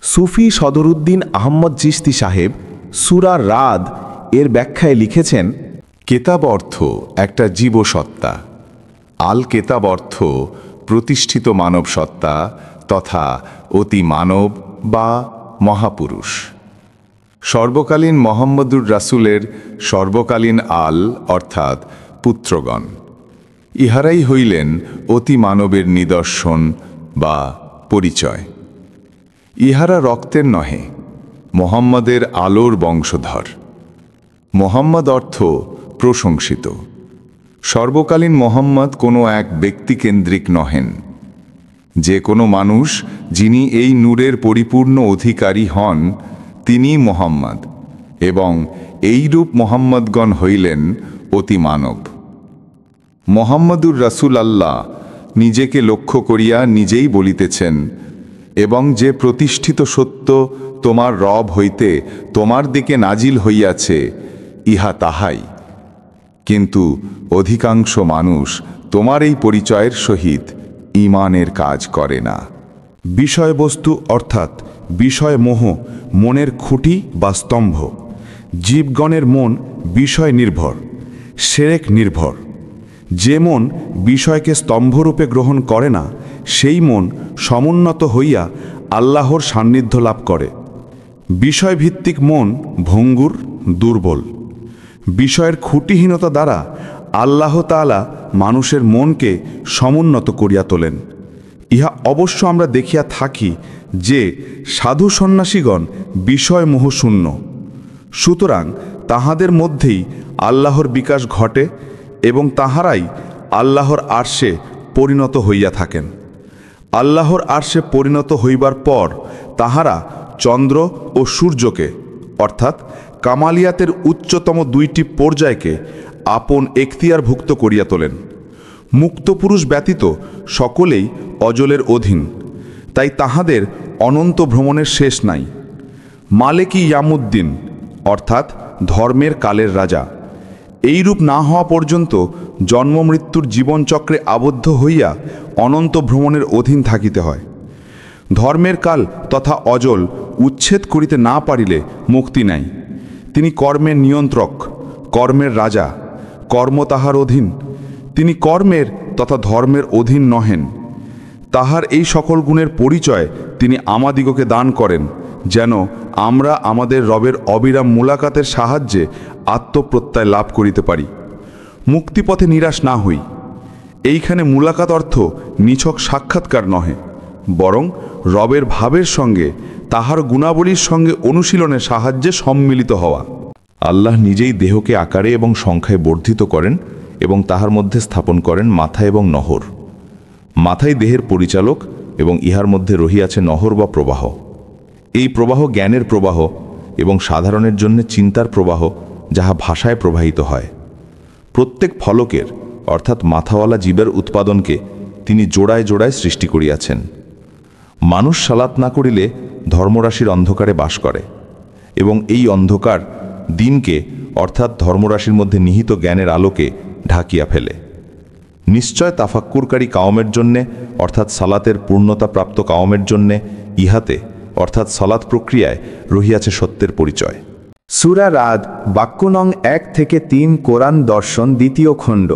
সুফি সদরুদ্দিন আহমদ চিশতি সাহেব সূরা রাদ এর ব্যাখ্যায় লিখেছেন, কেতাব অর্থ একটা জীবসত্তা। আল কেতাব অর্থ প্রতিষ্ঠিত মানব সত্তা তথা অতি মানব বা মহাপুরুষ। সর্বকালীন মোহাম্মদুর রাসূলের সর্বকালীন আল অর্থাৎ পুত্রগণ, ইহারাই হইলেন অতি মানবের নিদর্শন বা পরিচয়। ইহারা রক্তের নহে, মোহাম্মদের আলোর বংশধর। মোহাম্মদ অর্থ প্রশংসিত। সর্বকালীন মোহাম্মদ কোনো এক ব্যক্তিকেন্দ্রিক নহেন। যে কোনো মানুষ যিনি এই নূরের পরিপূর্ণ অধিকারী হন তিনি মোহাম্মদ, এবং এইরূপ মোহাম্মদগণ হইলেন অতি মানব। মোহাম্মদুর রাসূল আল্লাহ নিজেকে লক্ষ্য করিয়া নিজেই বলিতেছেন, এবং যে প্রতিষ্ঠিত সত্য তোমার রব হইতে তোমার দিকে নাজিল হইয়াছে ইহা তাহাই। কিন্তু অধিকাংশ মানুষ তোমার এই পরিচয়ের সহিত ঈমানের কাজ করে না। বিষয়বস্তু অর্থাৎ বিষয়মোহ মনের খুঁটি বা স্তম্ভ। জীবগণের মন বিষয় নির্ভর, শিরক নির্ভর। যে মন বিষয়কে স্তম্ভরূপে গ্রহণ করে না সেই মন সমুন্নত হইয়া আল্লাহর সান্নিধ্য লাভ করে। বিষয়ভিত্তিক মন ভঙ্গুর, দুর্বল। বিষয়ের খুঁটিহীনতা দ্বারা আল্লাহ তাআলা মানুষের মনকে সমুন্নত করিয়া তোলেন। ইহা অবশ্য আমরা দেখিয়া থাকি যে সাধু সন্ন্যাসীগণ বিষয়মোহশূন্য। সুতরাং তাহাদের মধ্যেই আল্লাহর বিকাশ ঘটে এবং তাহারাই আল্লাহর আরশে পরিণত হইয়া থাকেন। আল্লাহর আরশে পরিণত হইবার পর তাহারা চন্দ্র ও সূর্যকে অর্থাৎ কামালিয়াতের উচ্চতম দুইটি পর্যায়কে আপন এখতিয়ারভুক্ত করিয়া তোলেন। মুক্ত পুরুষ ব্যতীত সকলেই অজলের অধীন, তাই তাহাদের অনন্ত ভ্রমণের শেষ নাই। মালেকি ইয়ামুদ্দিন অর্থাৎ ধর্মের কালের রাজা। এইরূপ না হওয়া পর্যন্ত জন্ম মৃত্যুর জীবনচক্রে আবদ্ধ হইয়া অনন্ত ভ্রমণের অধীন থাকিতে হয়। ধর্মের কাল তথা অজল উচ্ছেদ করিতে না পারিলে মুক্তি নাই। তিনি কর্মের নিয়ন্ত্রক, কর্মের রাজা, কর্ম তাহার অধীন। তিনি কর্মের তথা ধর্মের অধীন নহেন। তাহার এই সকল গুণের পরিচয় তিনি আমাদিগকে দান করেন, যেন আমরা আমাদের রবের অবিরাম মুলাকাতের সাহায্যে আত্মপ্রত্যয় লাভ করিতে পারি, মুক্তিপথে নিরাশ না হই। এইখানে মুলাকাত অর্থ নিছক সাক্ষাৎকার নহে, বরং রবের ভাবের সঙ্গে তাহার গুণাবলীর সঙ্গে অনুশীলনের সাহায্যে সম্মিলিত হওয়া। আল্লাহ নিজেই দেহকে আকারে এবং সংখ্যায় বর্ধিত করেন এবং তাহার মধ্যে স্থাপন করেন মাথা এবং নহর। মাথাই দেহের পরিচালক এবং ইহার মধ্যে রহিয়াছে নহর বা প্রবাহ। এই প্রবাহ জ্ঞানের প্রবাহ এবং সাধারণের জন্য চিন্তার প্রবাহ, যাহা ভাষায় প্রবাহিত হয়। প্রত্যেক ফলকের অর্থাৎ মাথাওয়ালা জীবের উৎপাদনকে তিনি জোড়ায় জোড়ায় সৃষ্টি করিয়াছেন। মানুষ সালাত না করিলে ধর্মরাশির অন্ধকারে বাস করে এবং এই অন্ধকার দিনকে অর্থাৎ ধর্মরাশির মধ্যে নিহিত জ্ঞানের আলোকে ঢাকিয়া ফেলে। নিশ্চয় তাফাক্কুরকারী কাওমের জন্যে অর্থাৎ সালাতের পূর্ণতাপ্রাপ্ত কাওমের জন্যে ইহাতে অর্থাৎ সালাত প্রক্রিয়ায় রহিয়াছে সত্যের পরিচয়। সূরা রাদ বাক্য নং 1 থেকে 3 কোরআন দর্শন দ্বিতীয় খণ্ড।